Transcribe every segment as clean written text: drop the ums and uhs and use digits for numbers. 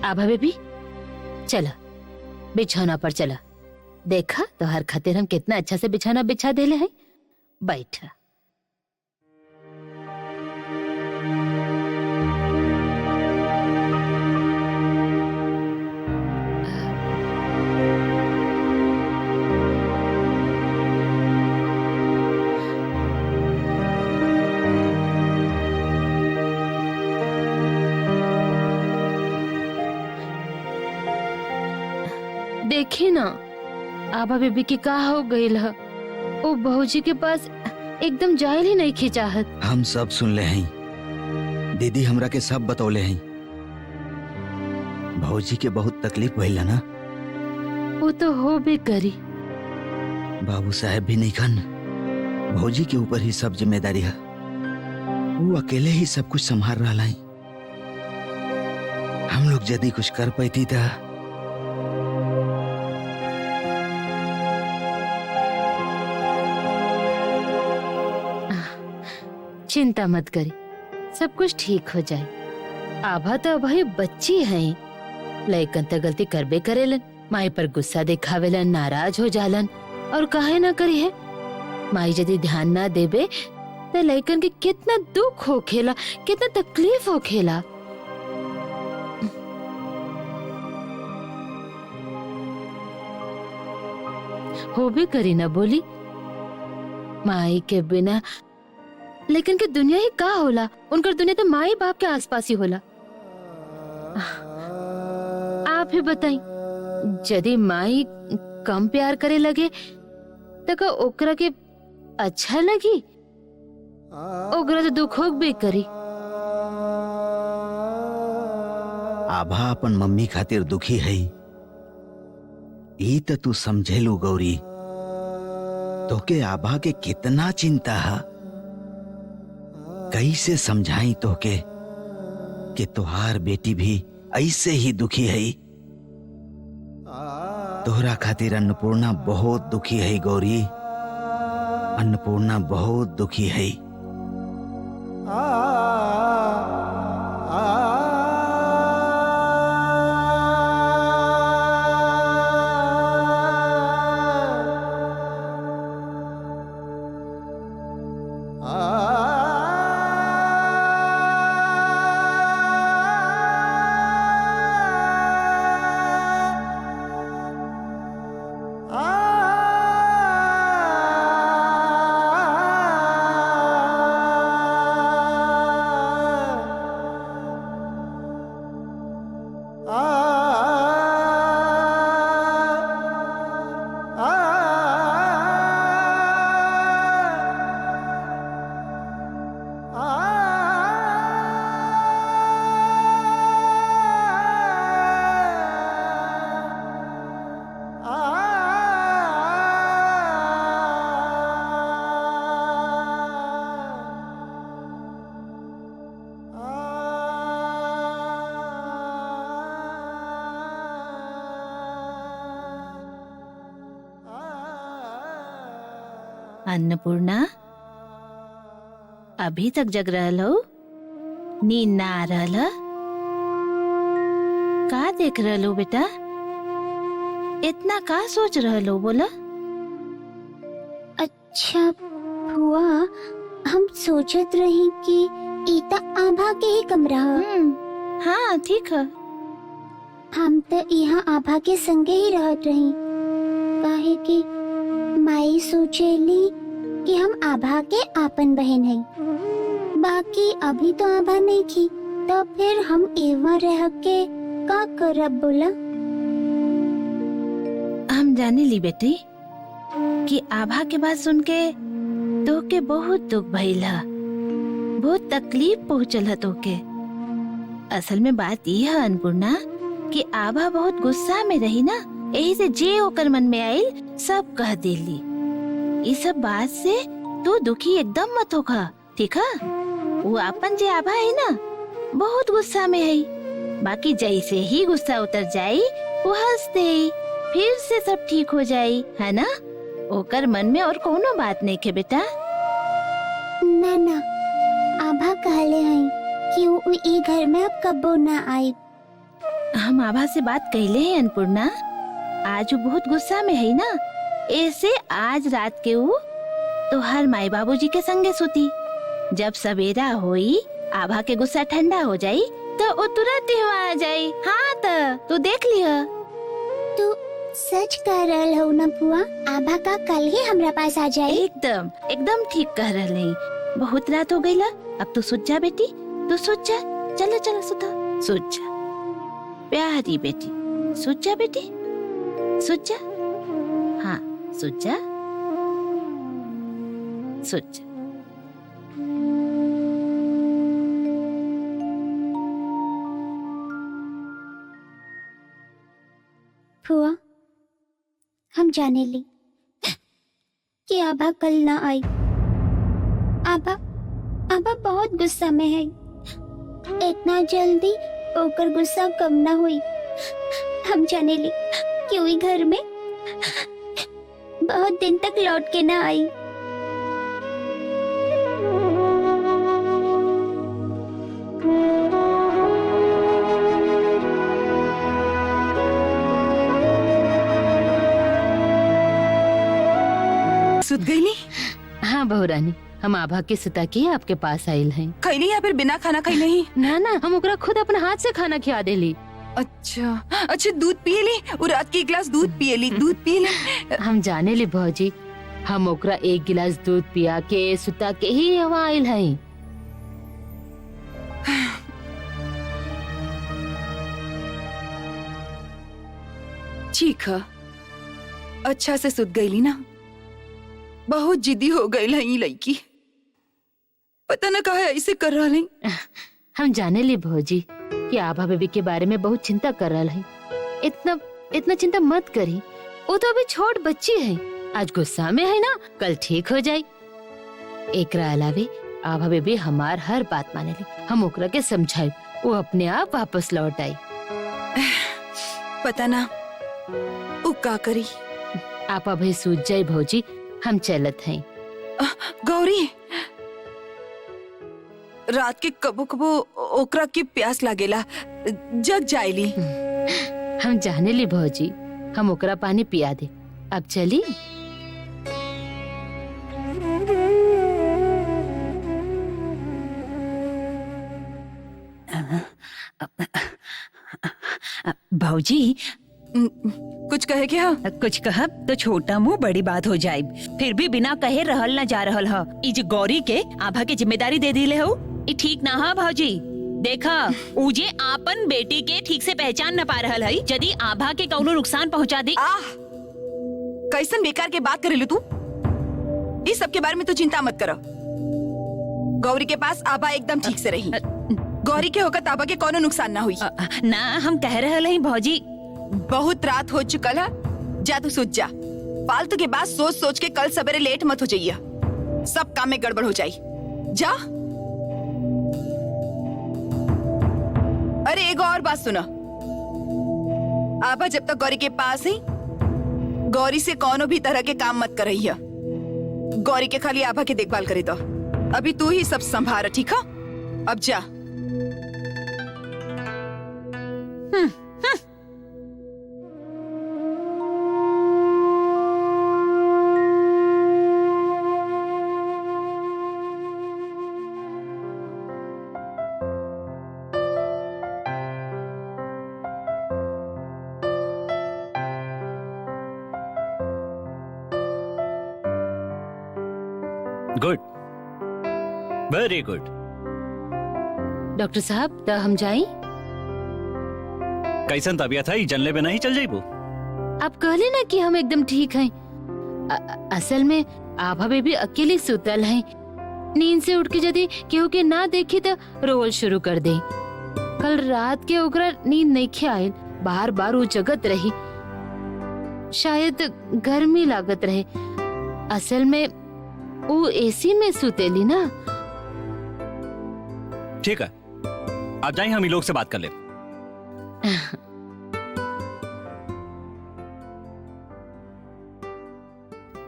आभा baby चला बिछौना पर चला। देखा तो हर खातिर हम कितना अच्छा से बिछौना बिछा देले हैं। बैठा। देखी ना आभा बेबी की का हो गईल है। वो भौजी के पास एकदम जाइल ही नहीं खिंचाहत। हम सब सुन ले हैं, दीदी हमरा के सब बतौले हैं। भौजी के बहुत तकलीफ भइल ना। वो तो हो भी करी। बाबू साहब भी नहीं खन, भौजी के ऊपर ही सब जिम्मेदारी है। वो अकेले ही सब कुछ संभाल रहा है। हम लोग यदि कुछ कर पाती था। चिंता मत करी, सब कुछ ठीक हो जाए। आभा तो भाई बच्ची है, लइकन तो गलती करबे करेलन, माई पर गुस्सा दिखावेलन, नाराज हो जालन। और काहे ना करी है, माई यदि ध्यान ना देबे तो लइकन के कितना दुख हो खेला, कितना तकलीफ हो खेला। हो भी करी ना बोली, माई के बिना लेकिन के दुनिया ही का होला। उनकर दुनिया तो माई बाप के आसपास ही होला। आप ही बताई, यदि माई कम प्यार करे लगे तो का ओकरा के अच्छा लगी? ओकरा तो दुख हो भी करी। आभा अपन मम्मी खातिर दुखी है, ई तो तू समझेलू गौरी। तो के आभा के कितना चिंता है, कैसे समझाई तो के कि तुहार बेटी भी ऐसे ही दुखी है। तोहरा खातिर अन्नपूर्णा बहुत दुखी है गौरी, अन्नपूर्णा बहुत दुखी है। अन्नपूर्णा अभी तक जग रहल हो? नींद ना आ रहल है? का देख रहल हो बेटा? इतना का सोच रहल हो बोला? अच्छा फुआ, हम सोचत रही कि ईता आभा के ही कमरा है। हाँ ठीक है। हम तो यहाँ आभा के संगे ही रहत रही, काहे कि माई सोचेली कि हम आभा के आपन बहन है। बाकी अभी तो आभा नहीं थी, तो फिर हम एवं रह के का करब बोला? हम जाने ली बेटी कि आभा के बात सुन के तो के बहुत दुख भइल है, बहुत तकलीफ पहुँचल है तो के। असल में बात यह है अन्नपूर्णा कि आभा बहुत गुस्सा में रही ना, यही से जे ओकर मन में आइल सब कह देली। इस सब बात से तू दुखी एकदम मत होगा, ठीक है? वो अपन जे आभा है ना, बहुत गुस्सा में है। बाकी जैसे ही गुस्सा उतर जाई वो हंस दे, फिर से सब ठीक हो जाई, है ना? ओकर मन में और कोनो बात नहीं के बेटा। ना ना, आभा कहले हैं कि वो ई घर में अब कबो ना आए। हम आभा से बात कहले हैं अन्नपूर्णा। आज वो बहुत गुस्सा में है ना, ऐसे आज रात के वो तो हर माई बाबूजी के संगे सुती। जब सवेरा होई आभा के गुस्सा ठंडा हो जाई तो वो तुरंत ही वहाँ आ जाई। हाँ तो तू देख लिया। तू सच कह रहल हो ना बुआ? आभा का कल ही हमरा पास आ जाए? एकदम एकदम ठीक कह रहे। बहुत रात हो गई ला, अब तू सुत जा बेटी, तू सुत जा। चलो चलो सुता, सुत जा प्यारी बेटी, सुत जा बेटी, सुत जा। हाँ सुत जा, सुत जा। फुआ, हम जाने ली कि आभा कल ना आई। आभा बहुत गुस्सा में है। इतना जल्दी ओकर गुस्सा कम ना हुई। हम जाने ली कि वही घर में बहुत दिन तक लौट के ना आई। सुत गईली? हाँ बहुरानी, हम आभा के सुता के आपके पास आयल हैं। खैली या फिर बिना खाना खैले ही? ना ना, हम ओकरा खुद अपने हाथ से खाना खिला देली। अच्छा दूध पियली? और रात के 1 गिलास दूध पियली? दूध पियली? हम जाने ली भौजी, हम ओकरा 1 गिलास दूध पिया के सुता के ही यहाँ आयल हैं। ठीक है, अच्छा से सुत गईली ना। बहुत जिद्दी हो गई है लड़की, पता न कहा ऐसे कर रहा है। हम जाने ली भौजी कि आभा बेबी के बारे में बहुत चिंता कर रहा है। इतना चिंता मत करी, वो तो अभी छोट बच्ची है। आज गुस्सा में है ना, कल ठीक हो जाए। एकरा अलावे आभा बेबी हमार हर बात माने ली। हम ओकरा के समझाए, वो अपने आप वापस लौट आई। पता ना वो का करी। आप अभी सूझ जाए भौजी, हम चलत हैं। गौरी, रात के कबो कबो ओकरा की प्यास लागेला, जग जायली। हम जाने ली भौजी, हम ओकरा पानी पिया दे। अब चली। भाऊजी, कुछ कहे क्या? कुछ कहब तो छोटा मुंह बड़ी बात हो जाए। फिर भी बिना कहे रहल न जा रहल ह। ई जे गौरी के आभा के जिम्मेदारी दे दिले हो, ई ठीक ना है भाऊजी। देखा, उजे आपन बेटी के ठीक से पहचान न पा रहल है। यदि आभा के कौनो नुकसान पहुंचा दी। कैसन बेकार के बात करेलू तू? इस सब के बारे में तू चिंता मत करो। गौरी के पास आभा एकदम ठीक से रही। गौरी के होकर आभा के कौनो नुकसान ना हुई। ना, हम कह रहल हैं भाऊजी। बहुत रात हो चुकल है, जा तू सोच जा। फालतू के बाद सोच सोच के कल सवेरे लेट मत हो जाइए, सब काम में गड़बड़ हो जाई। जा। अरे एगो और बात सुना, आभा जब तक गौरी के पास है, गौरी से कोनो भी तरह के काम मत कर रही है। गौरी के खाली आभा के देखभाल करे दो। अभी तू ही सब संभाल, ठीक है? अब जा। Good, very good. डॉक्टर साहब, तो हम जाई? कैसन तबियत है? जनले बिना ही चल जाइबो? आप कहले ना कि हम एकदम ठीक हैं। असल में आभा बेबी अकेली सुतल है। नींद से उठ के यदि केहू के ना देखी तो रोल शुरू कर दे। कल रात के ओकरा नींद नहीं आयल, बार बार वो जगत रही। शायद गर्मी लागत रहे। असल में वो एसी में सुतेली ना। ठीक है, आप जाइए, हम इन लोग से बात कर ले।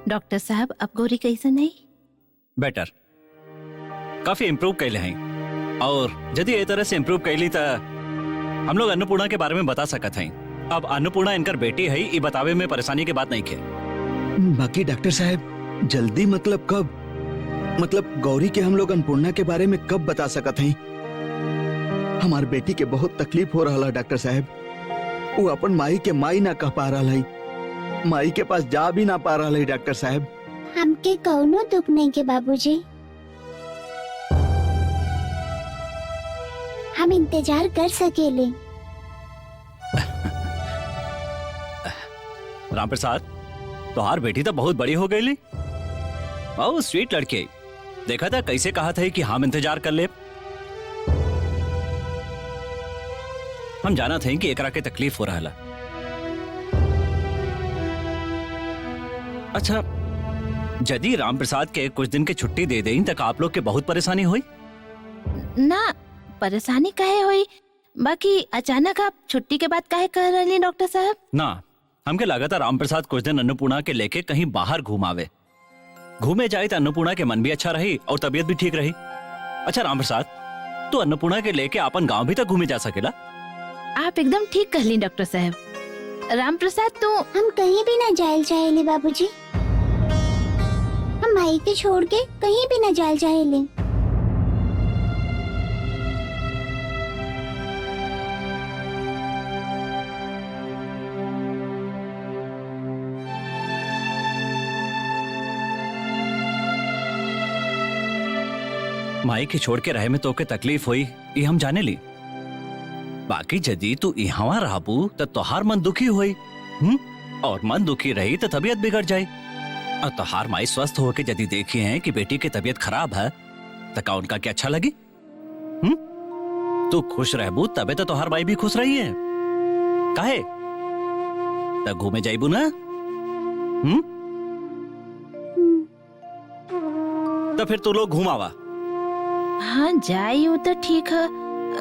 डॉक्टर साहब, अब गौरी कैसन है? बेटर, काफी इम्प्रूव कैले हैं। और यदि ए तरह से इम्प्रूव कैली तो हम लोग अन्नपूर्णा के बारे में बता सकत हैं। अब अन्नपूर्णा इनकर बेटी है, ये बतावे में परेशानी की बात नहीं खे। बाकी डॉक्टर साहब जल्दी मतलब कब? मतलब गौरी के हम लोग अन्नपूर्णा के बारे में कब बता सकत हैं? हमार बेटी के बहुत तकलीफ हो रहा है डॉक्टर साहब। वो अपन माई के माई ना कह पा रहा है, माई के पास जा भी ना पा रहा है डॉक्टर साहब। हमके कौनो दुख नहीं के बाबूजी। हम इंतजार कर सकेले। राम प्रसाद, तोहार बेटी तो बहुत बड़ी हो गई। बहुत स्वीट लड़के। देखा था कैसे कहा था कि हम इंतजार कर ले। हम जाना थे कि एकरा के तकलीफ हो रहा है। अच्छा, यदि राम प्रसाद के कुछ दिन की छुट्टी दे दें तक आप लोग के बहुत परेशानी हुई ना? परेशानी काहे हुई? बाकी अचानक आप छुट्टी के बाद काहे कह रही डॉक्टर साहब? ना? हमके लगा था राम प्रसाद कुछ दिन अन्नपूर्णा के लेके कहीं बाहर घूमावे। घूमे जाए तो अन्नपूर्णा के मन भी अच्छा रही और तबीयत भी ठीक रही। अच्छा राम प्रसाद, तू अन्नपूर्णा के लेके अपन गांव भी तक घूमे जा सकेला। आप एकदम ठीक कहली डॉक्टर साहब। राम प्रसाद तो हम कहीं भी ना जायल चाहेले बाबूजी। हम माई के छोड़ के कहीं भी ना जायल चाहेले। माई के छोड़ के रहे में तो के तकलीफ हुई, ये हम जाने ली। बाकी यदि तू यहाँ रहबू तो तोहार मन दुखी हुई, और मन दुखी रही तो तबीयत बिगड़ जाए। और तोहार माई स्वस्थ होके यदि देखी है कि बेटी की तबीयत खराब है तो का उनका क्या अच्छा लगी? तू खुश रहबू तबे तो तोहार माई भी खुश रही है। काहे? तो घूमे जाइबू ना? तो फिर तू लोग घुमावा। हाँ जाई हो तो ठीक है।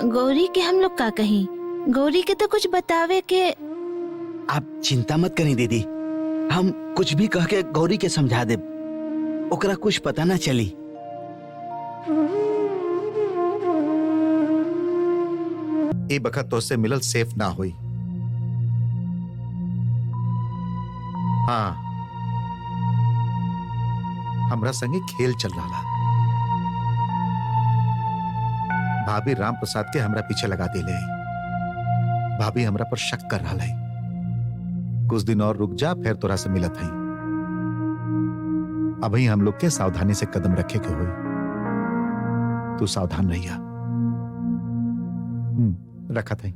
गौरी के हम लोग का कहीं? गौरी के तो कुछ बतावे के। आप चिंता मत करें दीदी, हम कुछ भी कह के गौरी के समझा दे, ओकरा कुछ पता ना चली। ए बखत तो से मिलल सेफ ना हुई। हाँ, हमरा संगे खेल चल रहा। भाभी राम प्रसाद के हमरा पीछे लगा देले है। भाभी हमरा पर शक कर रहा है। कुछ दिन और रुक जा, फिर तोरा से मिलत है। अभी हम लोग के सावधानी से कदम रखे के हुई। तू सावधान रहिया। रखा था।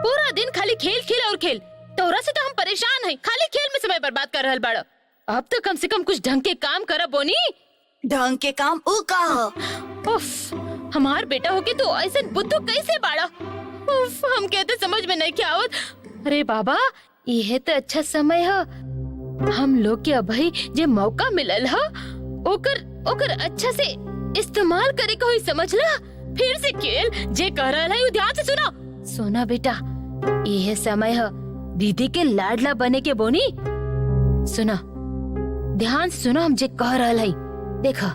पूरा दिन खाली खेल खेल और खेल। तोरा से तो हम परेशान हैं। खाली खेल में समय बर्बाद कर रहल बाड़ा। अब तो कम से कम कुछ ढंग के काम कर बोनी। ढंग के काम ऊ का? उफ, हमार बेटा होके तो ऐसे बुद्धू कैसे बाड़ा? उफ, हम कहते समझ में नहीं क्या आवत। अरे बाबा, यह तो अच्छा समय है। हम लोग के अभी जे मौका मिलल है, ओकर अच्छा से इस्तेमाल करे को ही समझला। फिर से खेल जे कह रहा है, ध्यान से सुना। सुना बेटा, यह समय है दीदी के लाडला बने के बोनी। सुना, ध्यान से सुना हम जे कह रहा है। देखा,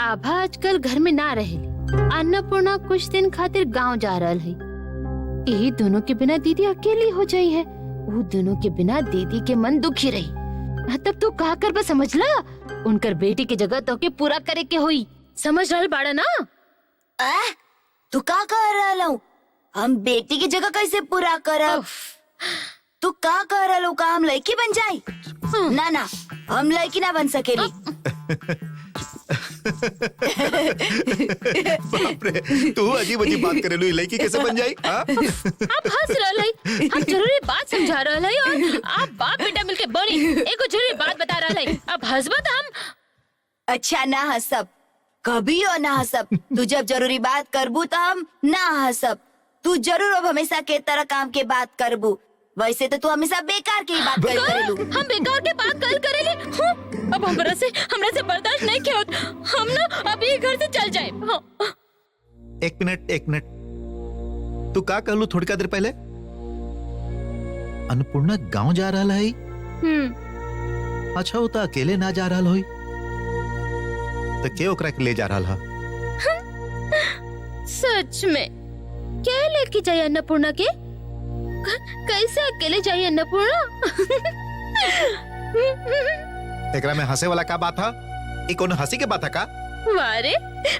आभा आजकल घर में ना रहे। अन्नपूर्णा कुछ दिन खातिर गांव जा रहा है। यही दोनों के बिना दीदी अकेली हो जाई है। वो दोनों के बिना दीदी के मन दुखी रही। तब तो का कर बस समझला, उनकर बेटी की जगह तो के पूरा करे के हुई। समझ रहा बाड़ा ना? तू का कह रहा हूँ? हम बेटी की जगह कैसे पूरा करब? तू का कह रहा हूँ? का हम लड़की बन जाए? ना ना, हम लड़की ना बन सकेली। बाप रे, तू अजीब अजीब बात करे लो। लड़की कैसे बन जाई? आप हंस रहा है। हम जरूरी बात समझा रहा है और आप बाप बेटा मिलके बनी एको जरूरी बात बता रहा है। अब हंसबत हम। अच्छा ना हंसब, कभी हो ना हंसब। तू जब जरूरी बात करबू तो हम ना हंसब। तू जरूर अब हमेशा के तरह काम के बात करबू। वैसे तो तू हमेशा बेकार की बात करेलू। हम बेकार के बात करेले। अब हमरा से बर्दाश्त नहीं किया। हम ना अभी घर से चल जाए। एक मिनट, तू का कहलू थोड़ी देर पहले? अन्नपूर्णा गांव जा रहा है। अच्छा, वो तो अकेले ना जा रहा हो तो के ओकरा के ले जा रहा है? सच में क्या लेके जाए अन्नपूर्णा के? कैसे अकेले जाए अन्नपूर्णा? एकरा में हंसे वाला का बात है? ई कोनो हंसी के बात है का? वारे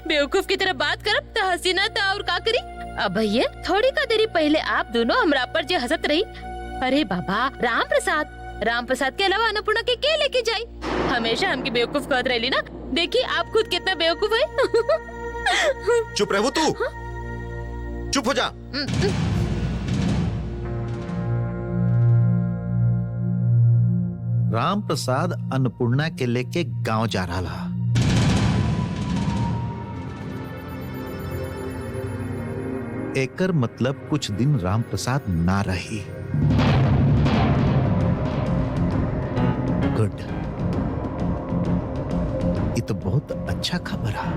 बेवकूफ की तरह बात करब तो हंसी ना तो और का करी? अब भैया थोड़ी का देरी पहले आप दोनों हमरा पर जो हंसत रही, अरे बाबा राम प्रसाद के अलावा अन्नपूर्णा के लेके जाई? हमेशा हमकी बेवकूफ कहत रही ना। देखिए आप खुद कितना बेवकूफ है। चुप रहो तू, चुप हो जा। राम प्रसाद अन्नपूर्णा के लेके गांव जा रहा था। एकर मतलब कुछ दिन राम प्रसाद ना रही। गुड, ये तो बहुत अच्छा खबर है।